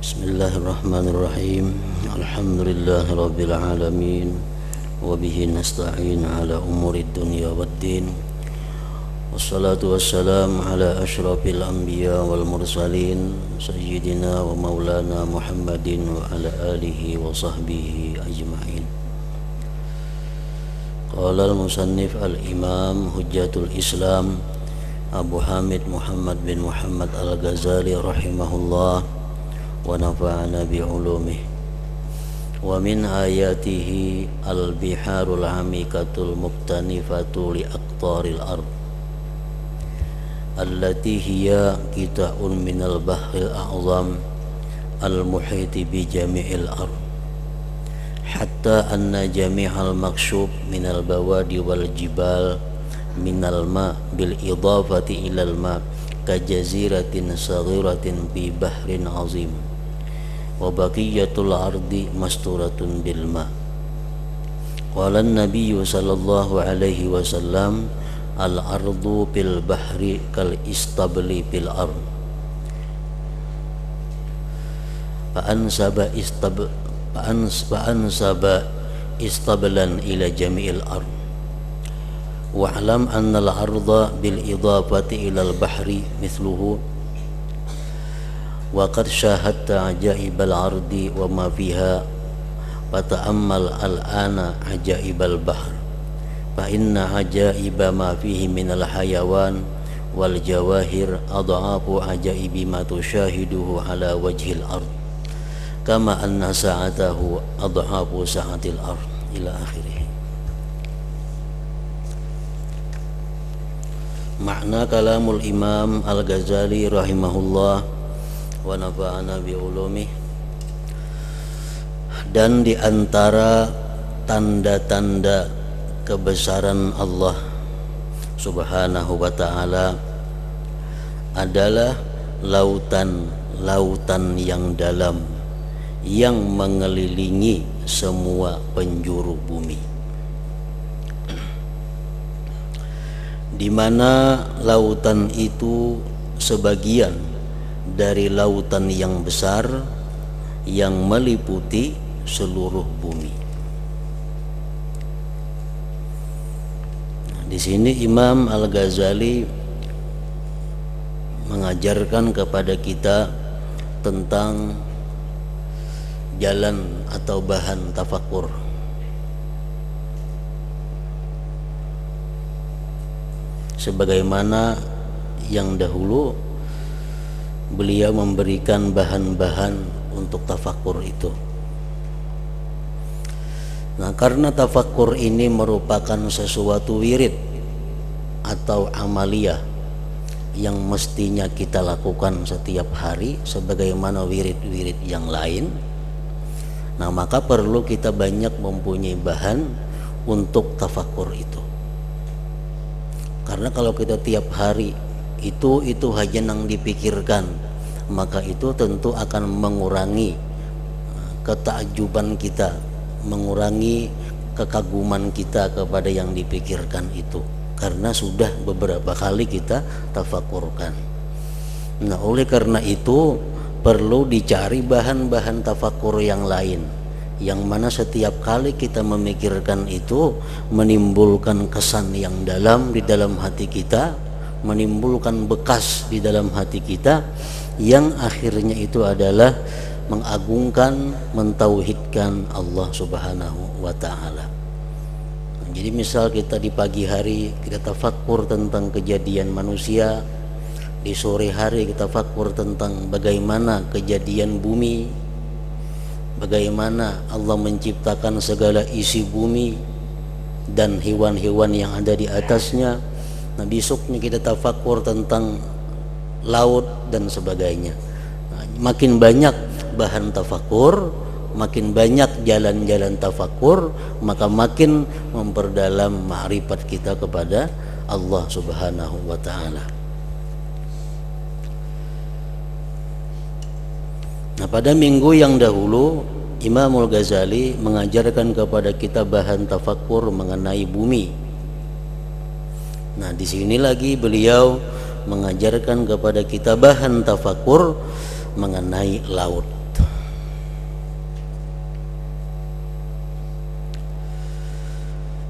Bismillahirrahmanirrahim. Alhamdulillahirabbil alamin wa bihi nasta'in ala umuri dunya waddin. Wassalatu wassalamu ala asyrafil anbiya wal mursalin sayyidina wa maulana Muhammadin wa ala alihi wa sahbihi ajma'in. Qala al-musannif al-imam hujjatul Islam Abu Hamid Muhammad bin Muhammad al-Ghazali rahimahullah wa nafa'ana bi'ulumih. Wa min ayatihi al-biharul amikatul muktanifatu li aqtaril ard allati hiya qita'un minal bahril a'zam al-muhiti bi jami'il ard hatta anna jami'al makshub minal bawadi wal jibal minal ma bil idafati ilal ma kajaziratin saghiratin bi bahrin azim wa baqiyatul ardi masturatun bil ma. Qala an-nabiyyu sallallahu alaihi wasallam al ardu bil bahri kal istabli bil ard fa ansaba istablan ila jami'il ard wa'lam anna al arda bil idafati ila al bahri mithluhu wa qad syahadta ajaibal ardi wa ma fiha wa ta'ammal al-ana ajaibal bahr fa inna ajaiba ma fihi minal hayawan wal jawahir adha'afu ajaibi ma tushahiduhu ala wajhil ard kama anna sa'atahu adha'afu sa'atil ard ila akhirih. Makna kalamul Imam Al-Ghazali rahimahullah wa nafa'ana bi'ulumih. Dan di antara tanda-tanda kebesaran Allah Subhanahu wa ta'ala adalah lautan yang dalam yang mengelilingi semua penjuru bumi, di mana lautan itu sebagian dari lautan yang besar yang meliputi seluruh bumi. Di sini Imam Al-Ghazali mengajarkan kepada kita tentang jalan atau bahan tafakur. Sebagaimana yang dahulu beliau memberikan bahan-bahan untuk tafakur itu. Nah, karena tafakur ini merupakan sesuatu wirid atau amaliyah yang mestinya kita lakukan setiap hari sebagaimana wirid-wirid yang lain. Nah, maka perlu kita banyak mempunyai bahan untuk tafakur itu. Karena kalau kita tiap hari itu hanya yang dipikirkan, maka itu tentu akan mengurangi ketakjuban kita, mengurangi kekaguman kita kepada yang dipikirkan itu, karena sudah beberapa kali kita tafakurkan. Nah, oleh karena itu perlu dicari bahan-bahan tafakur yang lain, yang mana setiap kali kita memikirkan itu menimbulkan kesan yang dalam di dalam hati kita, menimbulkan bekas di dalam hati kita yang akhirnya itu adalah mengagungkan, mentauhidkan Allah Subhanahu wa ta'ala. Jadi misal kita di pagi hari kita tafakkur tentang kejadian manusia, di sore hari kita tafakkur tentang bagaimana kejadian bumi, bagaimana Allah menciptakan segala isi bumi dan hewan-hewan yang ada di atasnya. Nah, besoknya kita tafakur tentang laut dan sebagainya. Nah, makin banyak bahan tafakur, makin banyak jalan-jalan tafakur, maka makin memperdalam ma'rifat kita kepada Allah Subhanahu wa ta'ala. Nah, pada minggu yang dahulu Imamul Ghazali mengajarkan kepada kita bahan tafakur mengenai bumi. Nah, di sini lagi beliau mengajarkan kepada kita bahan tafakur mengenai laut.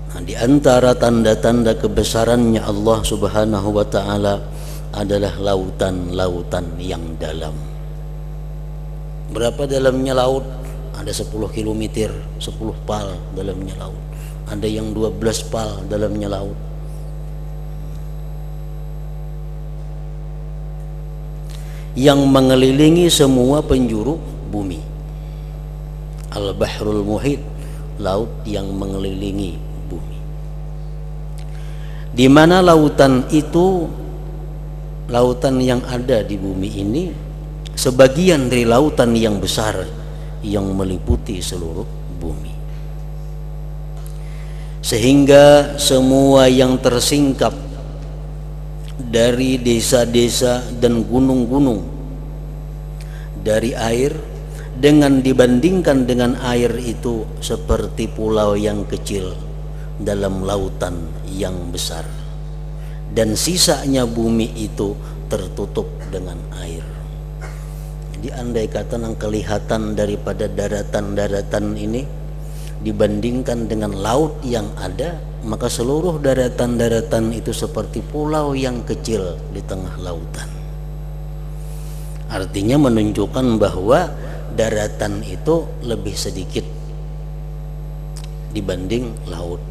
Nah, di antara tanda-tanda kebesarannya Allah Subhanahu wa taala adalah lautan-lautan yang dalam. Berapa dalamnya laut? Ada 10 km, 10 pal dalamnya laut. Ada yang 12 pal dalamnya laut. Yang mengelilingi semua penjuru bumi. Al-Bahrul Muhit, laut yang mengelilingi bumi. Di mana lautan itu, lautan yang ada di bumi ini sebagian dari lautan yang besar yang meliputi seluruh bumi, sehingga semua yang tersingkap dari desa-desa dan gunung-gunung dari air, dengan dibandingkan dengan air itu seperti pulau yang kecil dalam lautan yang besar, dan sisanya bumi itu tertutup dengan air. Jadi andai kata yang kelihatan daripada daratan-daratan ini dibandingkan dengan laut yang ada, maka seluruh daratan-daratan itu seperti pulau yang kecil di tengah lautan. Artinya menunjukkan bahwa daratan itu lebih sedikit dibanding laut.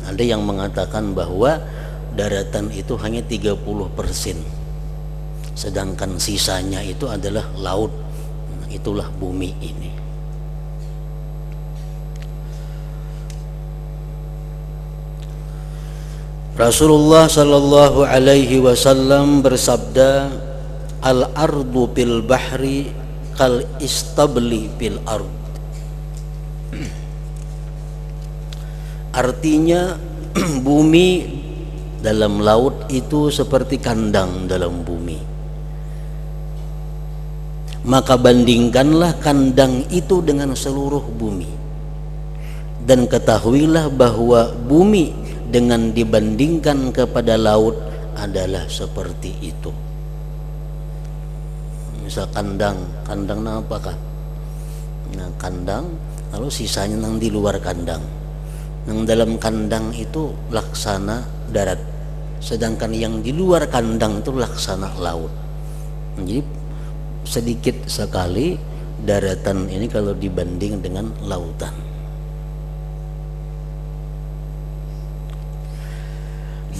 Ada yang mengatakan bahwa daratan itu hanya 30%, sedangkan sisanya itu adalah laut. Itulah bumi ini. Rasulullah sallallahu alaihi wasallam bersabda, al-ardu bil bahri kal istabli bil ard. Artinya bumi dalam laut itu seperti kandang dalam bumi. Maka bandingkanlah kandang itu dengan seluruh bumi, dan ketahuilah bahwa bumi dengan dibandingkan kepada laut adalah seperti itu. Misal kandang apakah? Nah, kandang, lalu sisanya yang di luar kandang. Yang dalam kandang itu laksana darat, sedangkan yang di luar kandang itu laksana laut. Jadi sedikit sekali daratan ini kalau dibanding dengan lautan.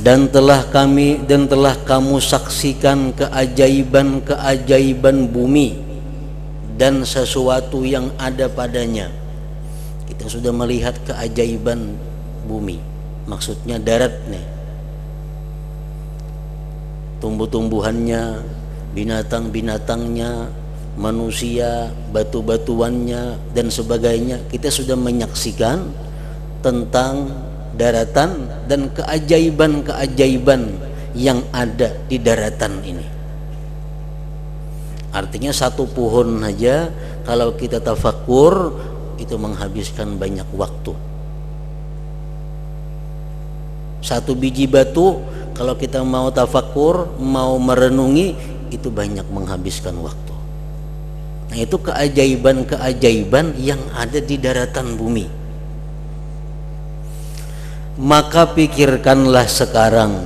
Dan telah kamu saksikan keajaiban bumi dan sesuatu yang ada padanya. Kita sudah melihat keajaiban bumi, maksudnya darat nih, tumbuh-tumbuhannya, binatang-binatangnya, manusia, batu-batuannya dan sebagainya. Kita sudah menyaksikan tentang daratan dan keajaiban-keajaiban yang ada di daratan ini. Artinya satu pohon saja kalau kita tafakur itu menghabiskan banyak waktu. Satu biji batu kalau kita mau tafakur, mau merenungi, itu banyak menghabiskan waktu. Nah, itu keajaiban-keajaiban yang ada di daratan bumi. Maka pikirkanlah sekarang,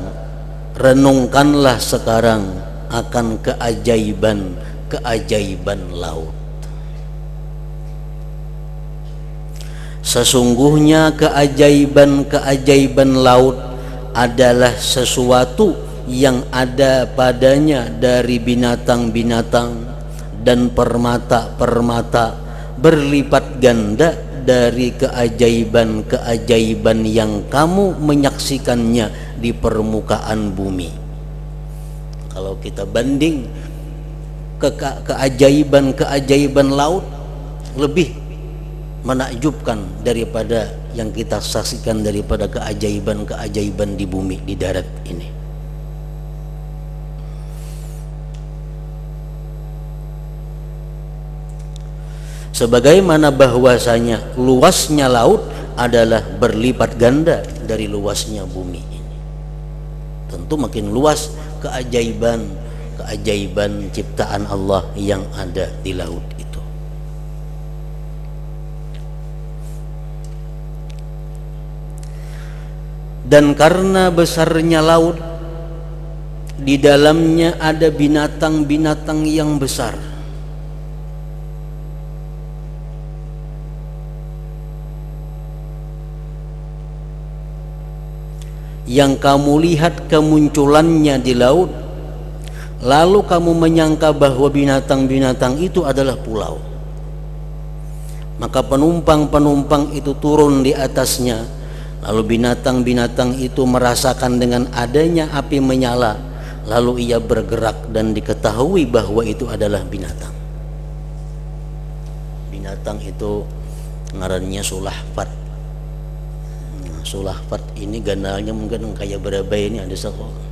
renungkanlah sekarang akan keajaiban laut. Sesungguhnya keajaiban laut adalah sesuatu yang ada padanya dari binatang-binatang dan permata-permata berlipat ganda dari keajaiban-keajaiban yang kamu menyaksikannya di permukaan bumi. Kalau kita banding keajaiban-keajaiban laut lebih menakjubkan daripada yang kita saksikan daripada keajaiban-keajaiban di bumi, di darat ini. Sebagaimana bahwasanya luasnya laut adalah berlipat ganda dari luasnya bumi ini. Tentu makin luas keajaiban ciptaan Allah yang ada di laut itu. Dan karena besarnya laut, di dalamnya ada binatang-binatang yang besar. Yang kamu lihat kemunculannya di laut, lalu kamu menyangka bahwa binatang-binatang itu adalah pulau. Maka penumpang-penumpang itu turun di atasnya, lalu binatang-binatang itu merasakan dengan adanya api menyala, lalu ia bergerak dan diketahui bahwa itu adalah binatang. Binatang itu ngarannya sulahfat. Sulahfat ini gandalnya mungkin kayak berapa ini ada sekolah.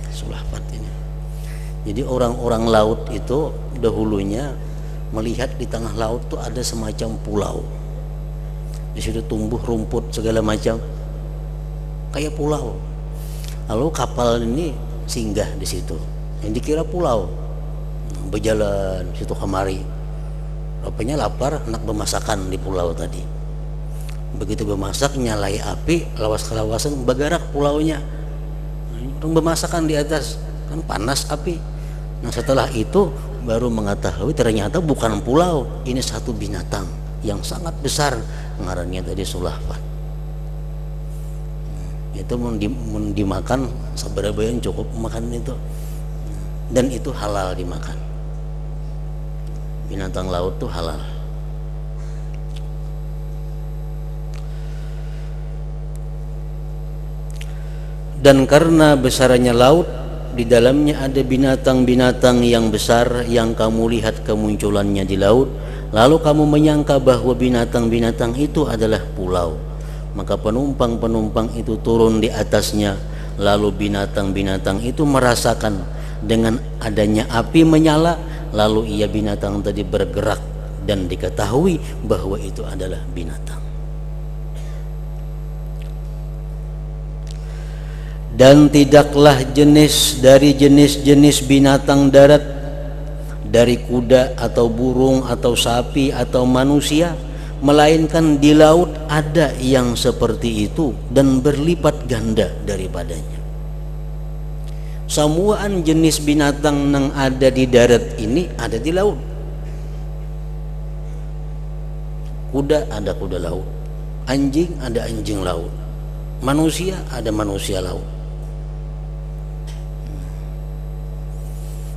Sulahfat ini. Jadi orang-orang laut itu dahulunya melihat di tengah laut tuh ada semacam pulau. Di situ tumbuh rumput segala macam, kayak pulau. Lalu kapal ini singgah di situ, yang dikira pulau, berjalan situ kemari. Rupanya lapar, nak bermasakan di pulau tadi. Begitu bermasak, nyalai api, lawas-lawasan bergerak pulaunya. Orang bermasakan di atas, kan panas api. Nah setelah itu baru mengetahui ternyata bukan pulau, ini satu binatang yang sangat besar, ngarannya tadi sulahfat. Itu mau dimakan seberapa yang cukup makan itu, dan itu halal dimakan. Binatang laut tuh halal. Dan karena besarnya laut, di dalamnya ada binatang-binatang yang besar yang kamu lihat kemunculannya di laut, lalu kamu menyangka bahwa binatang-binatang itu adalah pulau. Maka penumpang-penumpang itu turun di atasnya, lalu binatang-binatang itu merasakan dengan adanya api menyala, lalu ia binatang tadi bergerak dan diketahui bahwa itu adalah binatang. Dan tidaklah jenis dari jenis-jenis binatang darat, dari kuda atau burung atau sapi atau manusia, melainkan di laut ada yang seperti itu dan berlipat ganda daripadanya. Semuaan jenis binatang yang ada di darat ini ada di laut. Kuda ada kuda laut, anjing ada anjing laut, manusia ada manusia laut.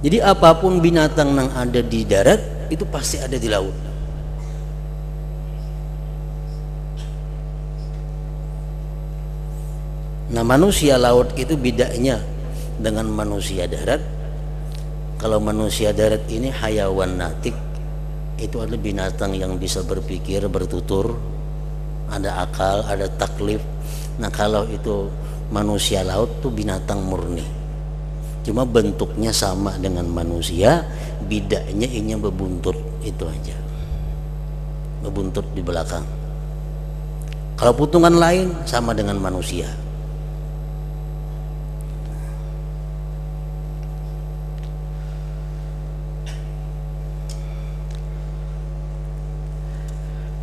Jadi apapun binatang yang ada di darat itu pasti ada di laut. Nah manusia laut itu bedanya dengan manusia darat. Kalau manusia darat ini hayawan natik, itu adalah binatang yang bisa berpikir, bertutur, ada akal, ada taklif. Nah kalau itu manusia laut tuh binatang murni, cuma bentuknya sama dengan manusia, bedanya ini berbuntut, itu aja, berbuntut di belakang. Kalau putungan lain sama dengan manusia.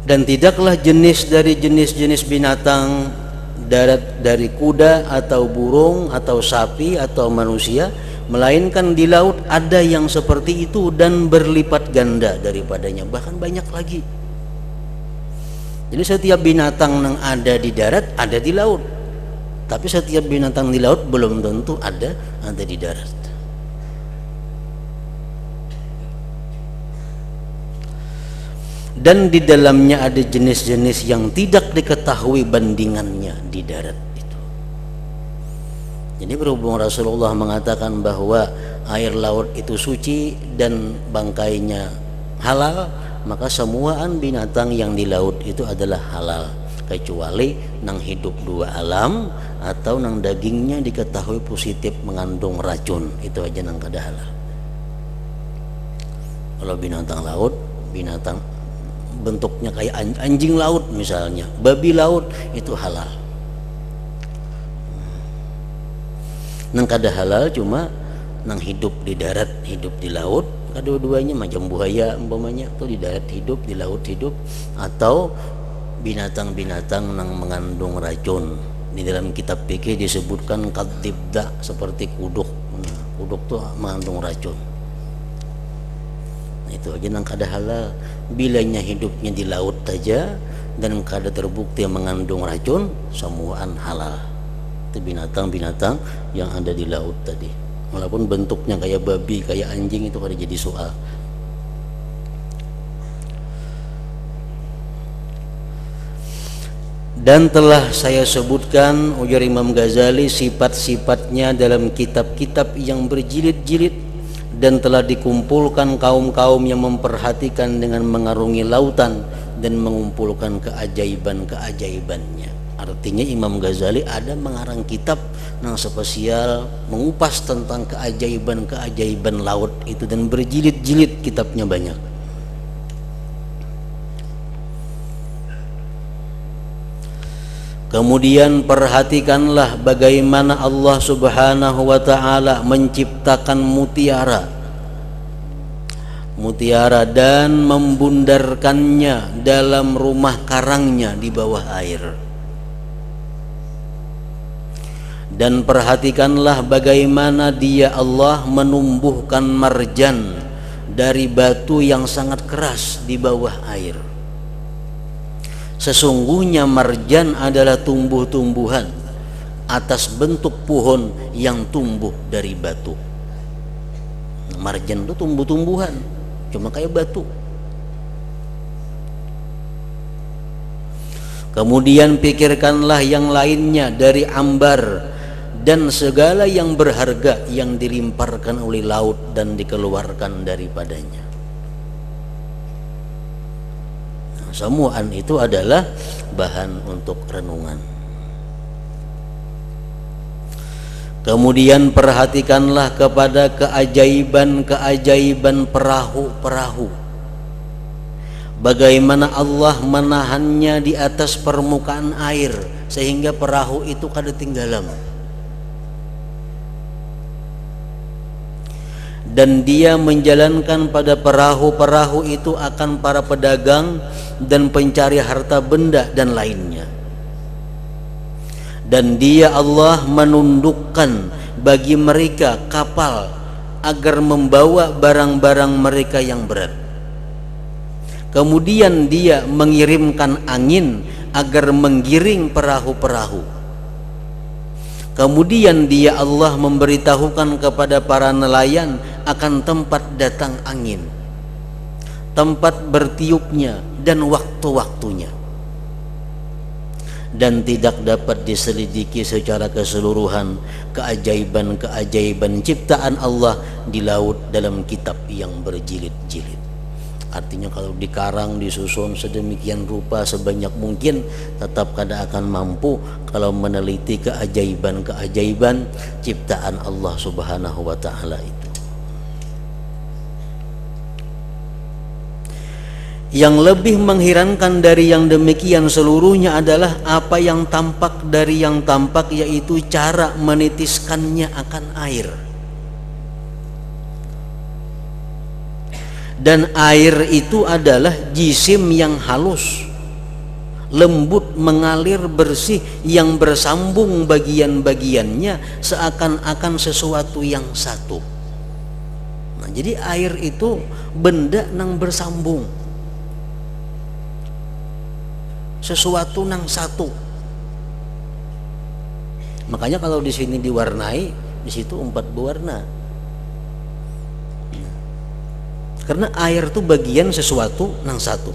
Dan tidaklah jenis dari jenis-jenis binatang darat, dari kuda atau burung atau sapi atau manusia, melainkan di laut ada yang seperti itu dan berlipat ganda daripadanya, bahkan banyak lagi. Jadi setiap binatang yang ada di darat ada di laut, tapi setiap binatang di laut belum tentu ada di darat. Dan di dalamnya ada jenis-jenis yang tidak diketahui bandingannya di darat itu. Jadi berhubung Rasulullah mengatakan bahwa air laut itu suci dan bangkainya halal, maka semuaan binatang yang di laut itu adalah halal, kecuali nang hidup dua alam atau nang dagingnya diketahui positif mengandung racun, itu aja nang kada halal. Kalau binatang laut, binatang bentuknya kayak anjing laut misalnya, babi laut, itu halal. Nang kada halal cuma nang hidup di darat, hidup di laut, kedua-duanya macam buaya umpamanya, tuh di darat hidup, di laut hidup, atau binatang-binatang yang mengandung racun. Di dalam kitab fikih disebutkan kadibda, seperti kuduk. Kuduk tuh mengandung racun. Itu aja nang kada halal. Bilanya hidupnya di laut saja dan kada terbukti mengandung racun, semuaan halal. Itu binatang-binatang yang ada di laut tadi. Walaupun bentuknya kayak babi, kayak anjing, itu kada jadi soal. Dan telah saya sebutkan, ujar Imam Ghazali, sifat-sifatnya dalam kitab-kitab yang berjilid-jilid, dan telah dikumpulkan kaum-kaum yang memperhatikan dengan mengarungi lautan dan mengumpulkan keajaiban-keajaibannya. Artinya Imam Ghazali ada mengarang kitab yang spesial mengupas tentang keajaiban-keajaiban laut itu, dan berjilid-jilid kitabnya banyak. Kemudian perhatikanlah bagaimana Allah Subhanahu wa ta'ala menciptakan mutiara dan membundarkannya dalam rumah karangnya di bawah air. Dan perhatikanlah bagaimana Dia Allah menumbuhkan marjan dari batu yang sangat keras di bawah air. Sesungguhnya marjan adalah tumbuh-tumbuhan atas bentuk pohon yang tumbuh dari batu. Marjan itu tumbuh-tumbuhan, cuma kayak batu. Kemudian pikirkanlah yang lainnya dari ambar dan segala yang berharga yang dilimparkan oleh laut dan dikeluarkan daripadanya. Semuaan itu adalah bahan untuk renungan. Kemudian perhatikanlah kepada keajaiban-keajaiban perahu-perahu. Bagaimana Allah menahannya di atas permukaan air sehingga perahu itu kada tenggelam. Dan Dia menjalankan pada perahu-perahu itu akan para pedagang dan pencari harta benda dan lainnya. Dan Dia Allah menundukkan bagi mereka kapal agar membawa barang-barang mereka yang berat. Kemudian Dia mengirimkan angin agar menggiring perahu-perahu. Kemudian Dia Allah memberitahukan kepada para nelayan akan tempat datang angin, tempat bertiupnya dan waktu-waktunya. Dan tidak dapat diselidiki secara keseluruhan keajaiban-keajaiban ciptaan Allah di laut dalam kitab yang berjilid-jilid. Artinya kalau dikarang, disusun sedemikian rupa sebanyak mungkin, tetap kada akan mampu kalau meneliti keajaiban-keajaiban ciptaan Allah Subhanahu wa ta'ala itu. Yang lebih mengherankan dari yang demikian seluruhnya adalah apa yang tampak dari yang tampak, yaitu cara menitiskannya akan air. Dan air itu adalah jisim yang halus, lembut, mengalir, bersih, yang bersambung bagian-bagiannya seakan-akan sesuatu yang satu. Nah, jadi air itu benda nang bersambung, sesuatu nang satu. Makanya kalau di sini diwarnai, di situ 4 berwarna. Karena air itu bagian sesuatu nang satu,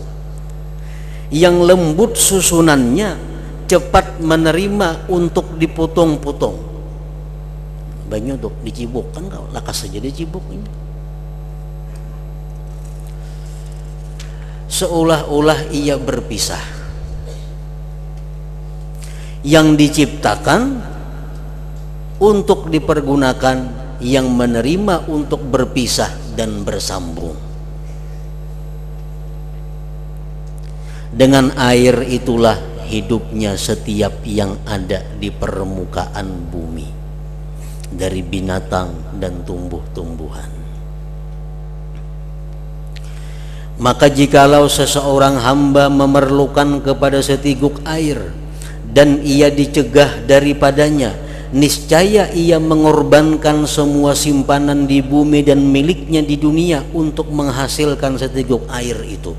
yang lembut susunannya, cepat menerima untuk dipotong-potong. Banyak dok dicibuk kan, kau lakas saja dicibuk ini. Seolah-olah ia berpisah. Yang diciptakan untuk dipergunakan, yang menerima untuk berpisah dan bersambung. Dengan air itulah hidupnya setiap yang ada di permukaan bumi, dari binatang dan tumbuh-tumbuhan. Maka jikalau seseorang hamba memerlukan kepada seteguk air dan ia dicegah daripadanya, niscaya ia mengorbankan semua simpanan di bumi dan miliknya di dunia untuk menghasilkan seteguk air itu.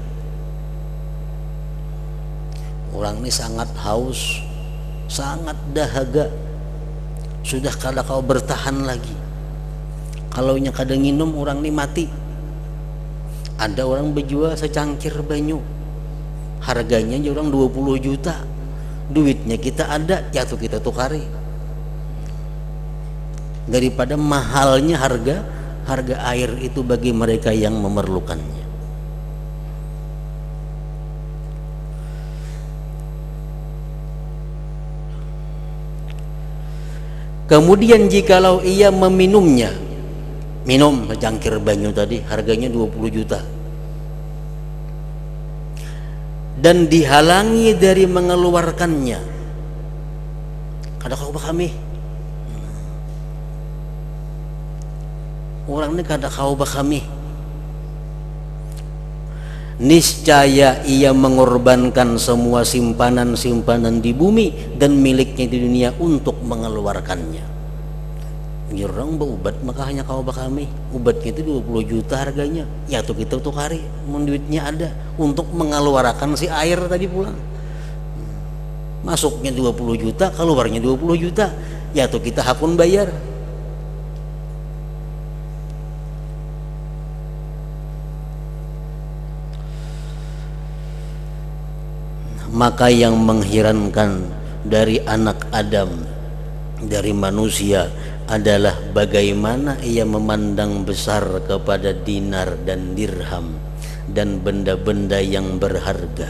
Orang ini sangat haus, sangat dahaga, sudah kada kau bertahan lagi. Kalau nya kada nginum orang ini mati. Ada orang berjual secangkir banyu, harganya aja orang 20 juta, duitnya kita ada, jatuh kita tukari. Daripada mahalnya harga air itu bagi mereka yang memerlukannya. Kemudian jikalau ia meminumnya, minum secangkir banyu tadi harganya 20 juta, dan dihalangi dari mengeluarkannya, kada kau kami orang ini kada kau kami, niscaya ia mengorbankan semua simpanan-simpanan di bumi dan miliknya di dunia untuk mengeluarkannya. Orang berubat maka hanya kau kami, ubatnya itu 20 juta harganya, ya tuh kita tuh hari duitnya ada untuk mengeluarkan si air tadi pulang. Masuknya 20 juta, keluarnya 20 juta, ya tuh kita hakun bayar. Maka yang mengherankan dari anak Adam, dari manusia, adalah bagaimana ia memandang besar kepada dinar dan dirham dan benda-benda yang berharga,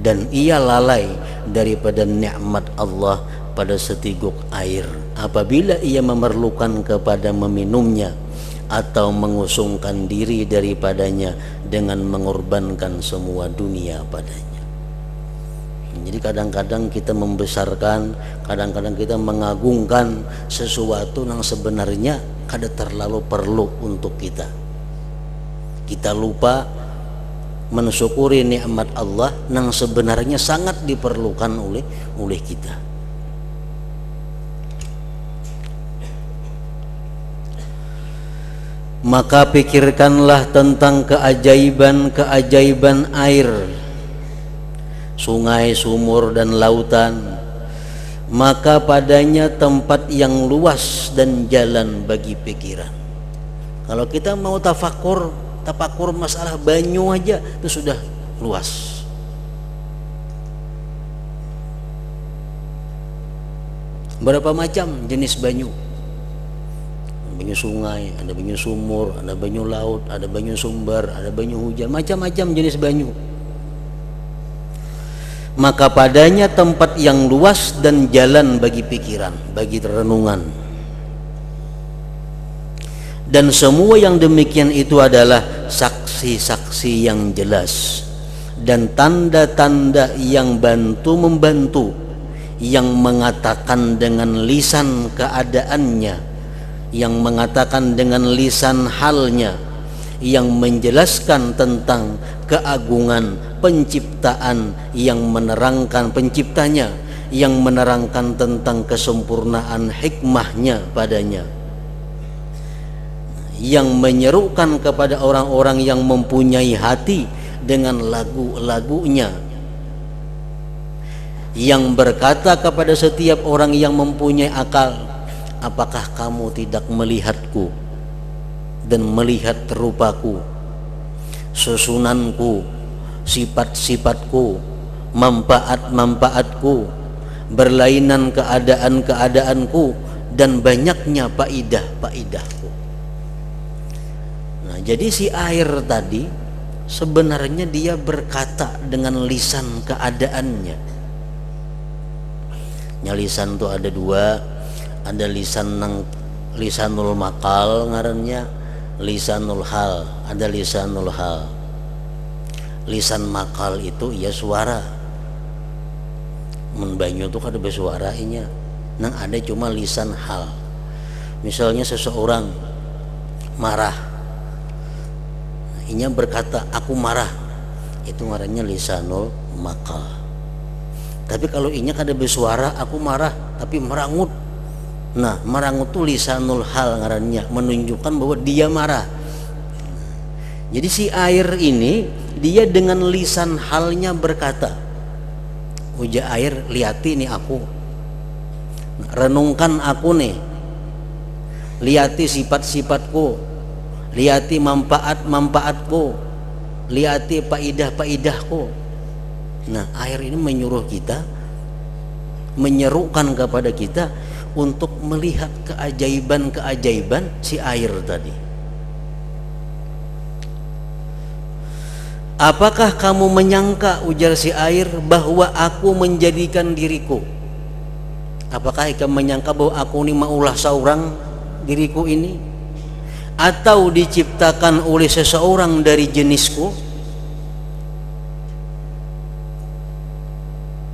dan ia lalai daripada nikmat Allah pada seteguk air apabila ia memerlukan kepada meminumnya atau mengusungkan diri daripadanya dengan mengorbankan semua dunia padanya. Jadi kadang-kadang kita membesarkan, kadang-kadang kita mengagungkan sesuatu yang sebenarnya kada terlalu perlu untuk kita. Kita lupa mensyukuri nikmat Allah yang sebenarnya sangat diperlukan oleh kita. Maka pikirkanlah tentang keajaiban-keajaiban air, sungai, sumur, dan lautan, maka padanya tempat yang luas dan jalan bagi pikiran. Kalau kita mau tafakur masalah banyu aja itu sudah luas. Berapa macam jenis banyu? Banyu sungai, ada banyu sumur, ada banyu laut, ada banyu sumber, ada banyu hujan, macam-macam jenis banyu. Maka padanya tempat yang luas dan jalan bagi pikiran, bagi renungan. Dan semua yang demikian itu adalah saksi-saksi yang jelas dan tanda-tanda yang membantu, yang mengatakan dengan lisan keadaannya, yang mengatakan dengan lisan halnya, yang menjelaskan tentang keagungan penciptaan, yang menerangkan penciptanya, yang menerangkan tentang kesempurnaan hikmahnya padanya, yang menyerukan kepada orang-orang yang mempunyai hati dengan lagu-lagunya, yang berkata kepada setiap orang yang mempunyai akal, apakah kamu tidak melihatku dan melihat rupaku, susunanku, sifat-sifatku, manfaat-manfaatku, berlainan keadaan-keadaanku, dan banyaknya faidah-faidahku. Nah, jadi si air tadi sebenarnya dia berkata dengan lisan keadaannya. Lisan itu ada dua, ada lisanul maqal ngarannya, lisanul hal, ada lisanul hal. Lisan makal itu ya suara, banyu itu kada bersuaranya, nang ada cuma lisan hal. Misalnya seseorang marah, inya berkata aku marah, itu ngarannya lisanul maqal. Tapi kalau inya kada bersuara aku marah tapi merangut, nah merangut tuh lisanul hal ngarannya, menunjukkan bahwa dia marah. Jadi si air ini dia dengan lisan halnya berkata, uja air liati nih aku, renungkan aku nih, liati sifat-sifatku, liati manfaat-manfaatku, liati faidah-faidahku. Nah air ini menyuruh kita, menyerukan kepada kita untuk melihat keajaiban-keajaiban si air tadi. Apakah kamu menyangka, ujar si air, bahwa aku menjadikan diriku? Apakah kamu menyangka bahwa aku ini maulah seorang diriku ini, atau diciptakan oleh seseorang dari jenisku?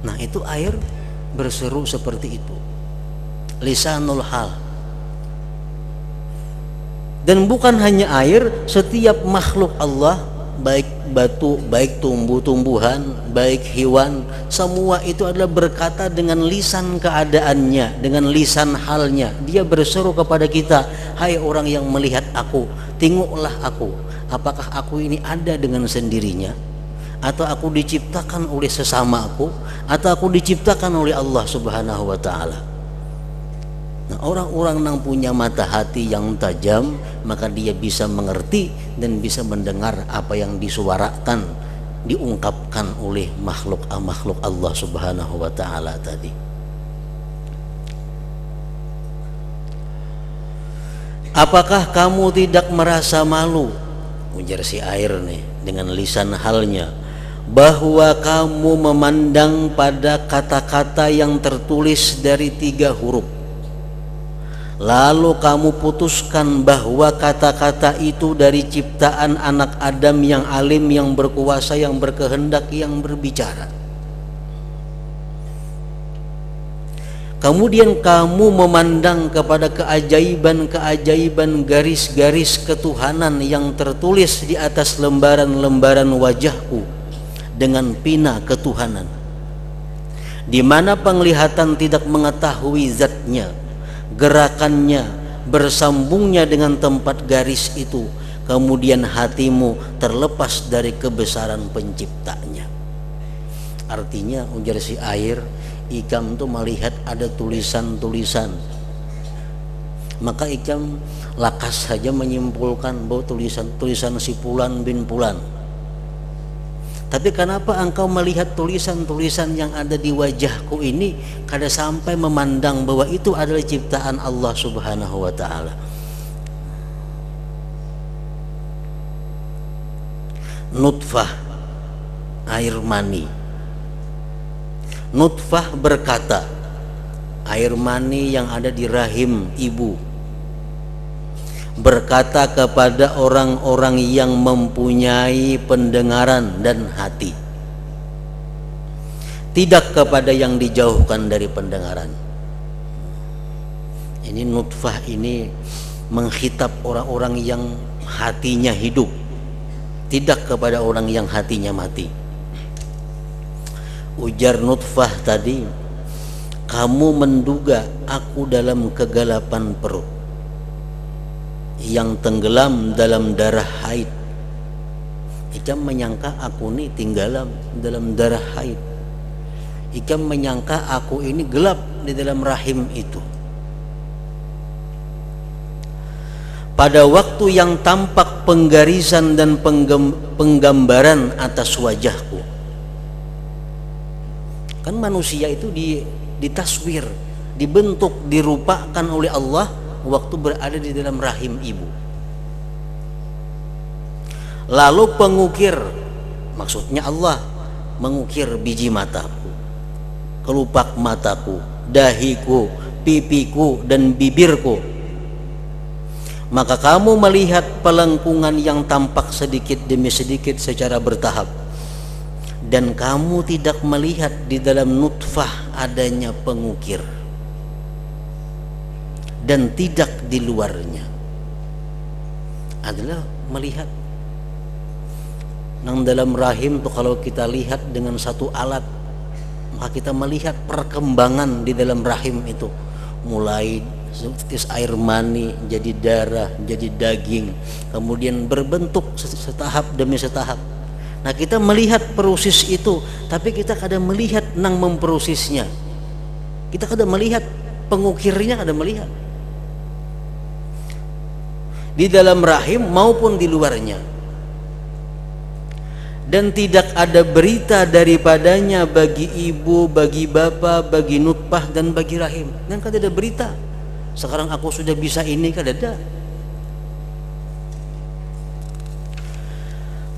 Nah itu air berseru seperti itu, lisanul hal. Dan bukan hanya air, setiap makhluk Allah, baik batu, baik tumbuh-tumbuhan, baik hewan, semua itu adalah berkata dengan lisan keadaannya, dengan lisan halnya. Dia berseru kepada kita, hai orang yang melihat aku, tengoklah aku, apakah aku ini ada dengan sendirinya, atau aku diciptakan oleh sesama aku, atau aku diciptakan oleh Allah Subhanahu wa ta'ala. Nah, orang-orang yang punya mata hati yang tajam, maka dia bisa mengerti dan bisa mendengar apa yang disuarakan, diungkapkan oleh makhluk Allah Subhanahu wa ta'ala tadi. Apakah kamu tidak merasa malu, ujar si air nih dengan lisan halnya, bahwa kamu memandang pada kata-kata yang tertulis dari 3 huruf, lalu kamu putuskan bahwa kata-kata itu dari ciptaan anak Adam yang alim, yang berkuasa, yang berkehendak, yang berbicara. Kemudian kamu memandang kepada keajaiban-keajaiban, garis-garis ketuhanan yang tertulis di atas lembaran-lembaran wajahku dengan pina ketuhanan, di mana penglihatan tidak mengetahui zatnya, gerakannya, bersambungnya dengan tempat garis itu. Kemudian hatimu terlepas dari kebesaran penciptanya. Artinya, ujar si air, ikam itu melihat ada tulisan-tulisan, maka ikam lakas saja menyimpulkan bahwa tulisan-tulisan si Fulan bin Fulan. Tapi kenapa engkau melihat tulisan-tulisan yang ada di wajahku ini kada sampai memandang bahwa itu adalah ciptaan Allah Subhanahu wa ta'ala? Nutfah, air mani. Nutfah berkata, air mani yang ada di rahim ibu, berkata kepada orang-orang yang mempunyai pendengaran dan hati, tidak kepada yang dijauhkan dari pendengaran. Ini nutfah ini menghitab orang-orang yang hatinya hidup, tidak kepada orang yang hatinya mati. Ujar nutfah tadi, kamu menduga aku dalam kegelapan perut, yang tenggelam dalam darah haid. Ikam menyangka aku ini tinggalam dalam darah haid. Ikam menyangka aku ini gelap di dalam rahim itu. Pada waktu yang tampak penggarisan dan penggambaran atas wajahku. Kan manusia itu ditaswir, dibentuk, dirupakan oleh Allah waktu berada di dalam rahim ibu. Lalu pengukir, maksudnya Allah mengukir biji mataku, kelopak mataku, dahiku, pipiku, dan bibirku. Maka kamu melihat pelengkungan yang tampak sedikit demi sedikit secara bertahap, dan kamu tidak melihat di dalam nutfah adanya pengukir, dan tidak di luarnya adalah melihat Nang dalam rahim tuh kalau kita lihat dengan satu alat, maka kita melihat perkembangan di dalam rahim itu, mulai tetes air mani jadi darah, jadi daging, kemudian berbentuk setahap demi setahap. Nah, kita melihat proses itu, tapi kita kadang melihat nang memprosesnya. Kita kadang melihat pengukirnya, kadang melihat di dalam rahim maupun di luarnya. Dan tidak ada berita daripadanya bagi ibu, bagi bapak, bagi nutfah dan bagi rahim. Dan kan ada berita. Sekarang aku sudah bisa ini, kan ada.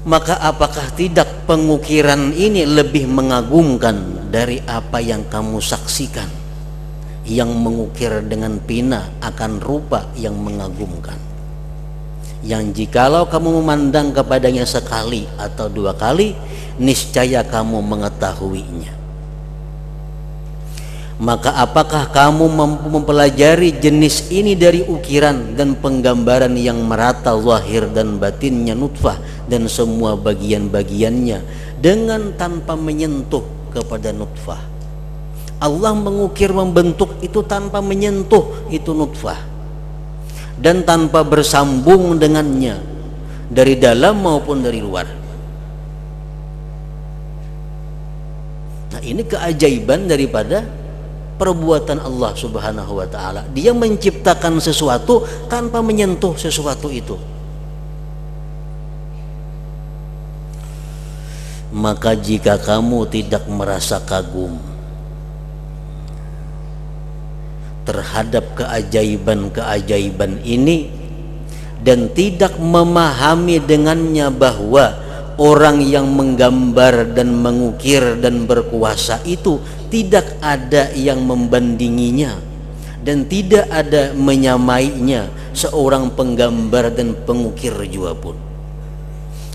Maka apakah tidak pengukiran ini lebih mengagumkan dari apa yang kamu saksikan? Yang mengukir dengan pina akan rupa yang mengagumkan, yang jikalau kamu memandang kepadanya sekali atau dua kali, niscaya kamu mengetahuinya. Maka apakah kamu mampu mempelajari jenis ini dari ukiran dan penggambaran yang merata zahir dan batinnya nutfah dan semua bagian-bagiannya dengan tanpa menyentuh kepada nutfah? Allah mengukir, membentuk itu tanpa menyentuh itu nutfah dan tanpa bersambung dengannya dari dalam maupun dari luar. Nah, ini keajaiban daripada perbuatan Allah Subhanahu wa taala. Dia menciptakan sesuatu tanpa menyentuh sesuatu itu. Maka jika kamu tidak merasa kagum terhadap keajaiban-keajaiban ini dan tidak memahami dengannya bahwa orang yang menggambar dan mengukir dan berkuasa itu tidak ada yang membandinginya dan tidak ada menyamainya seorang penggambar dan pengukir juga pun,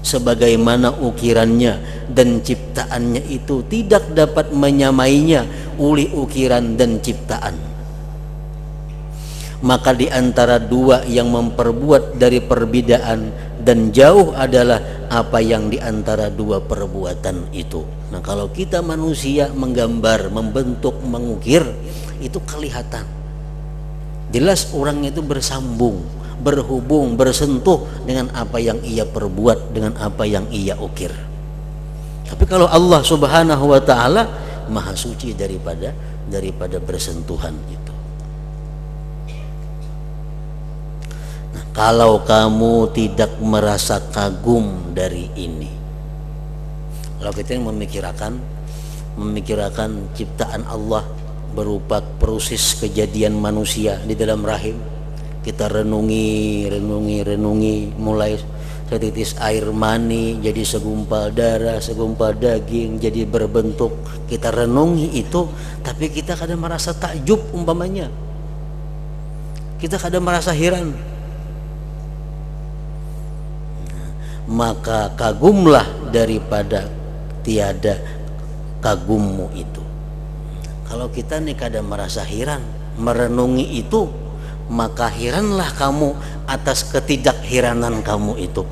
sebagaimana ukirannya dan ciptaannya itu tidak dapat menyamainya oleh ukiran dan ciptaan. Maka di antara dua yang memperbuat dari perbedaan dan jauh adalah apa yang di antara dua perbuatan itu. Nah, kalau kita manusia menggambar, membentuk, mengukir, itu kelihatan jelas orang itu bersambung, berhubung, bersentuh dengan apa yang ia perbuat, dengan apa yang ia ukir. Tapi kalau Allah Subhanahu wa taala maha suci daripada bersentuhan itu. Kalau kamu tidak merasa kagum dari ini, kalau kita yang memikirkan ciptaan Allah berupa proses kejadian manusia di dalam rahim, kita renungi, mulai setitis air mani jadi segumpal darah, segumpal daging, jadi berbentuk. Kita renungi itu, tapi kita kadang merasa takjub umpamanya. Kita kadang merasa heran. Maka kagumlah daripada tiada kagummu itu. Kalau kita nih kadang merasa heran merenungi itu, maka heranlah kamu atas ketidakheranan kamu itu.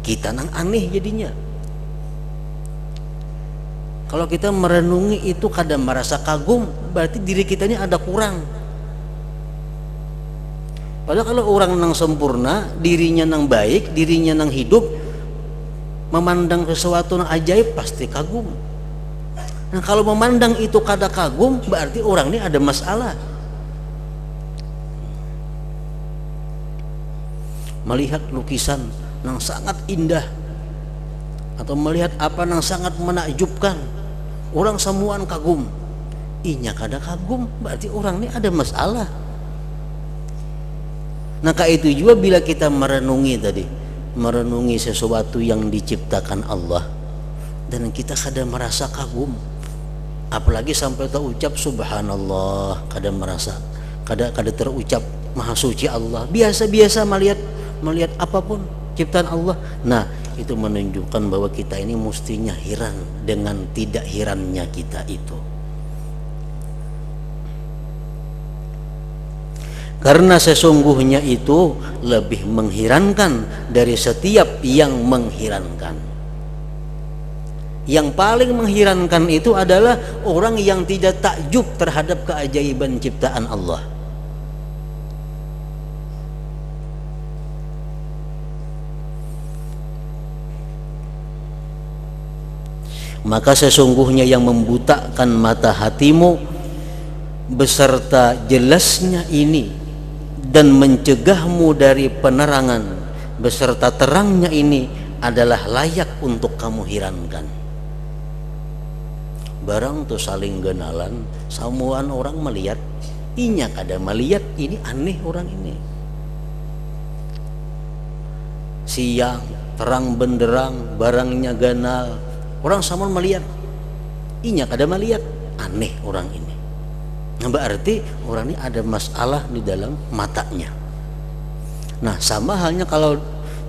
Kita nang aneh jadinya. Kalau kita merenungi itu kadang merasa kagum, berarti diri kita ini ada kurang. Padahal kalau orang nang sempurna, dirinya nang baik, dirinya nang hidup, memandang sesuatu nang ajaib pasti kagum. Nah, kalau memandang itu kada kagum, berarti orang ini ada masalah. Melihat lukisan nang sangat indah atau melihat apa nang sangat menakjubkan, orang semuaan kagum. Inya kada kagum, berarti orang ini ada masalah. Nah, itu juga bila kita merenungi sesuatu yang diciptakan Allah dan kita kadang merasa kagum, apalagi sampai terucap subhanallah, kadang merasa kadang terucap maha suci Allah, biasa-biasa melihat apapun ciptaan Allah. Nah, itu menunjukkan bahwa kita ini mestinya heran dengan tidak herannya kita itu. karena sesungguhnya itu lebih mengherankan dari setiap yang mengherankan. Yang paling mengherankan itu adalah orang yang tidak takjub terhadap keajaiban ciptaan Allah. Maka sesungguhnya yang membutakan mata hatimu beserta jelasnya ini dan mencegahmu dari penerangan beserta terangnya ini adalah layak untuk kamu hirankan. Barang tuh saling genalan, samuan orang melihat, inya kada melihat, ini aneh orang ini. Siang terang benderang, barangnya ganal, orang samuan melihat, inya kada melihat, aneh orang ini. Nah, berarti orang ini ada masalah di dalam matanya. Nah, sama halnya kalau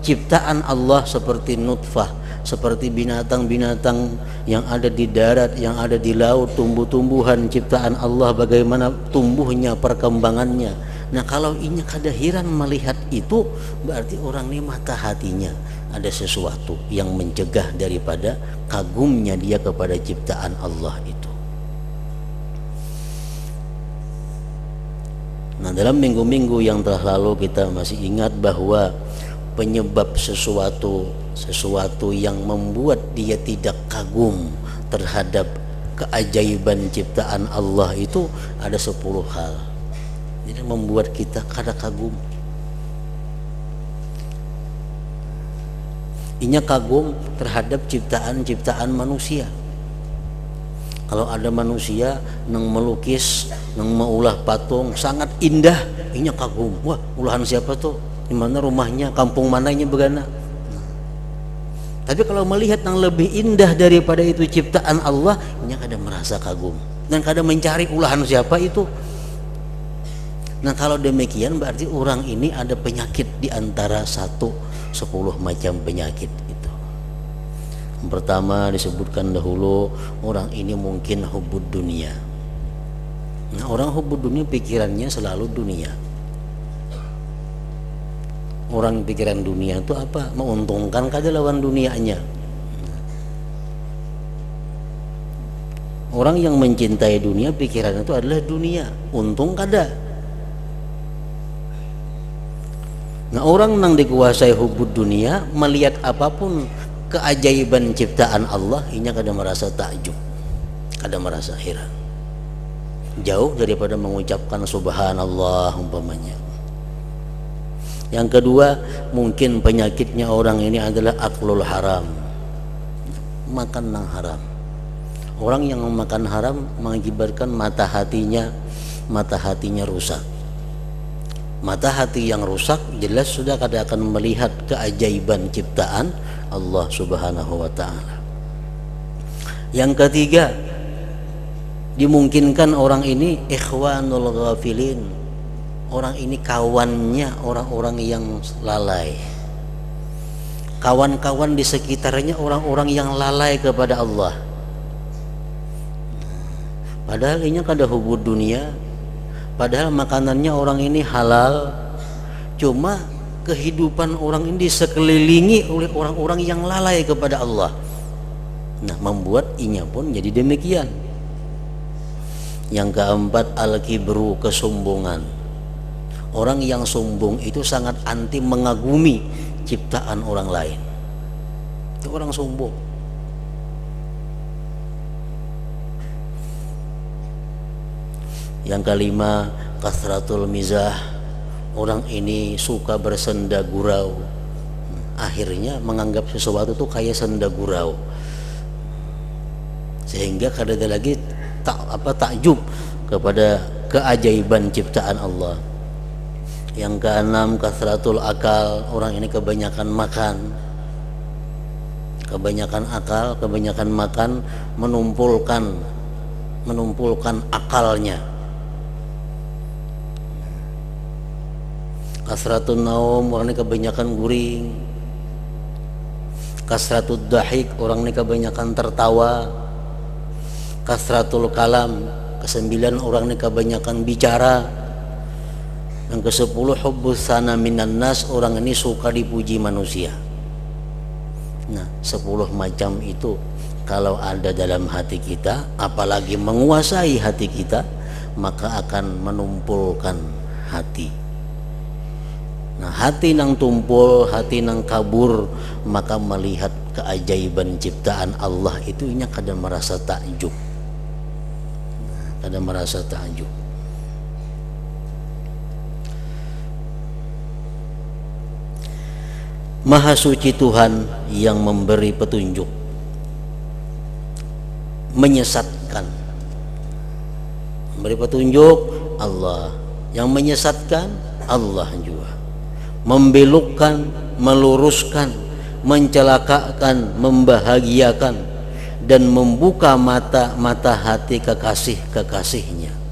ciptaan Allah seperti nutfah, seperti binatang-binatang yang ada di darat, yang ada di laut, tumbuh-tumbuhan ciptaan Allah, bagaimana tumbuhnya, perkembangannya. Nah, kalau ini kada heran melihat itu, berarti orang ini mata hatinya ada sesuatu yang mencegah daripada kagumnya dia kepada ciptaan Allah itu. Nah, dalam minggu-minggu yang telah lalu kita masih ingat bahwa penyebab sesuatu yang membuat dia tidak kagum terhadap keajaiban ciptaan Allah itu ada 10 hal. Jadi membuat kita kada kagum. Inya kagum terhadap ciptaan-ciptaan manusia. Kalau ada manusia nang melukis, nang maulah patung sangat indah, inya kagum. Wah, ulahan siapa tuh? Di mana rumahnya? Kampung mana ini begana? Tapi kalau melihat yang lebih indah daripada itu ciptaan Allah, inya kada merasa kagum dan kada mencari ulahan siapa itu. Nah, kalau demikian berarti orang ini ada penyakit di antara 10 macam penyakit itu. Yang pertama disebutkan dahulu, orang ini mungkin hubud dunia. Nah, orang hubud dunia pikirannya selalu dunia. Orang pikiran dunia itu apa? Menguntungkan kada lawan dunianya. Orang yang mencintai dunia, pikiran itu adalah dunia, untung kada. Nah, orang yang dikuasai hubud dunia, melihat apapun keajaiban ciptaan Allah, ini kada merasa takjub, kada merasa heran, jauh daripada mengucapkan subhanallah umpamanya. Yang kedua, mungkin penyakitnya orang ini adalah aklul haram, makan nang haram. Orang yang memakan haram mengakibatkan mata hatinya rusak. Mata hati yang rusak jelas sudah kada akan melihat keajaiban ciptaan Allah Subhanahu wa ta'ala. Yang ketiga, dimungkinkan orang ini ikhwanul ghafilin. Orang ini kawannya orang-orang yang lalai. Kawan-kawan di sekitarnya orang-orang yang lalai kepada Allah. Padahal ini kada hubud dunia. Padahal makanannya orang ini halal, cuma kehidupan orang ini sekelilingi oleh orang-orang yang lalai kepada Allah. Nah, membuat inya pun jadi demikian. Yang keempat, al-kibru, kesombongan. Orang yang sombong itu sangat anti mengagumi ciptaan orang lain. Itu orang sombong. Yang kelima, kasratul mizah. Orang ini suka bersenda gurau. Akhirnya menganggap sesuatu itu kayak senda gurau, sehingga kada ada lagi takjub kepada keajaiban ciptaan Allah. Yang keenam, kasratul akal. Orang ini kebanyakan makan. Kebanyakan akal, kebanyakan makan menumpulkan akalnya. Kasratul naum, orang ini kebanyakan guring. Kasratul dahik, orang ini kebanyakan tertawa. Kasratul kalam, kesembilan, orang ini kebanyakan bicara. Yang ke-10, hubbus sana minan nas, orang ini suka dipuji manusia. Nah, 10 macam itu kalau ada dalam hati kita, apalagi menguasai hati kita, maka akan menumpulkan hati. Nah, hati nang tumpul, hati nang kabur, maka melihat keajaiban ciptaan Allah itu inya kadang merasa takjub. Kadang merasa takjub. Maha suci Tuhan yang memberi petunjuk, menyesatkan. Memberi petunjuk Allah, yang menyesatkan Allah juga. Membelokkan, meluruskan, mencelakakan, membahagiakan, dan membuka mata hati kekasih-kekasihnya.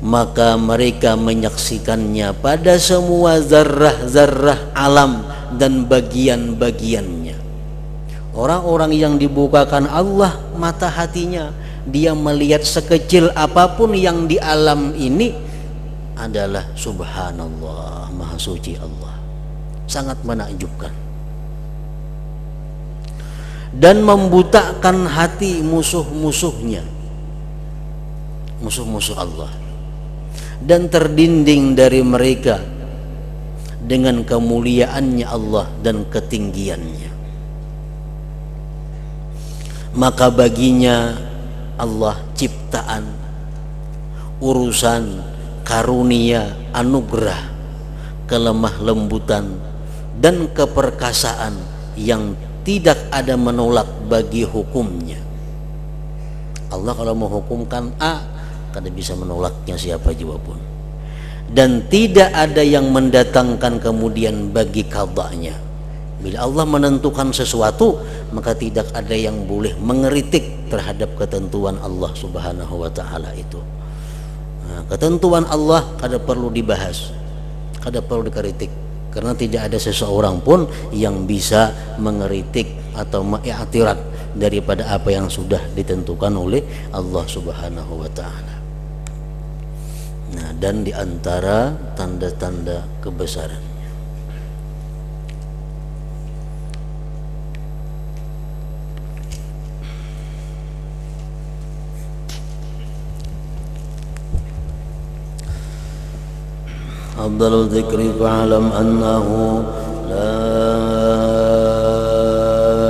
Maka mereka menyaksikannya pada semua zarrah-zarrah alam dan bagian-bagiannya. Orang-orang yang dibukakan Allah mata hatinya, dia melihat sekecil apapun yang di alam ini adalah subhanallah, maha suci Allah. Sangat menakjubkan. Dan membutakan hati musuh-musuhnya, musuh-musuh Allah, dan terdinding dari mereka dengan kemuliaannya Allah dan ketinggiannya. Maka baginya Allah ciptaan, urusan, karunia, anugerah, kelemah lembutan, dan keperkasaan yang tidak ada menolak bagi hukumnya. Allah kalau menghukumkan A, kada bisa menolaknya siapa juga pun. Dan tidak ada yang mendatangkan kemudian bagi qadanya. Bila Allah menentukan sesuatu, maka tidak ada yang boleh mengeritik terhadap ketentuan Allah Subhanahu wa taala itu. Nah, ketentuan Allah kada perlu dibahas, kada perlu dikritik, karena tidak ada seseorang pun yang bisa mengeritik atau mengiktiraf daripada apa yang sudah ditentukan oleh Allah Subhanahu wa taala. Nah, dan di antara tanda-tanda kebesarannya, afdalul dzikri fa'lam annahu la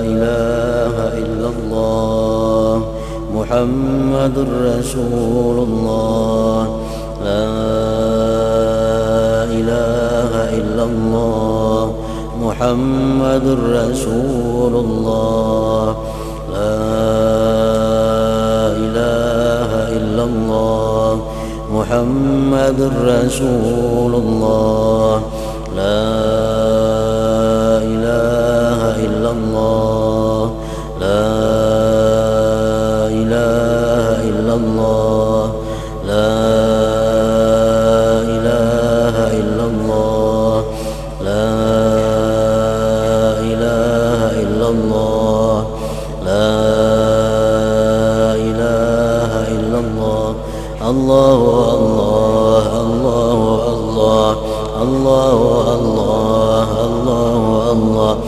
ilaha illallah Muhammadur Rasulullah. La ilaha illallah Muhammadur Rasulullah. La ilaha illallah Muhammadur Rasulullah. La ilaha illallah. La ilaha illallah. La Allahu Allah, Allahu Allah, Allahu Allah, Allahu Allah,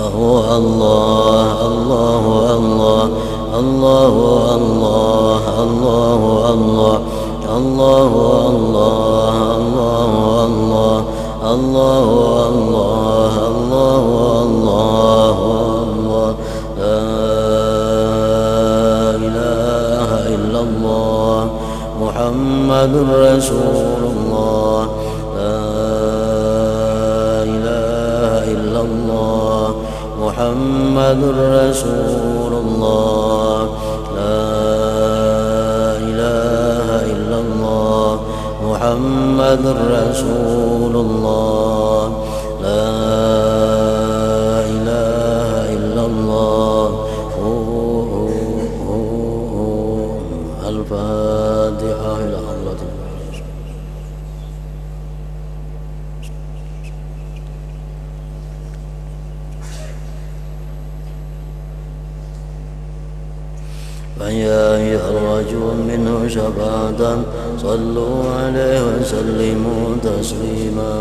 Allahu Allah, Allahu Allah, Allahu Allah, Allahu Allah, Allahu Allah, Allahu Allah, Allahu Allah, Allahu Allah, Allah. La ilaha illallah Muhammadur Rasulullah. La ilaha illallah Muhammadur Rasulullah. La ilaha illallah Muhammadur Rasulullah. La ilaha illallah. Al-Fatihah. Ila Allah. فيا يخرجون منه شفاعة صلوا عليه وسلموا تسليما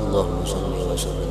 اللهم صل وسلم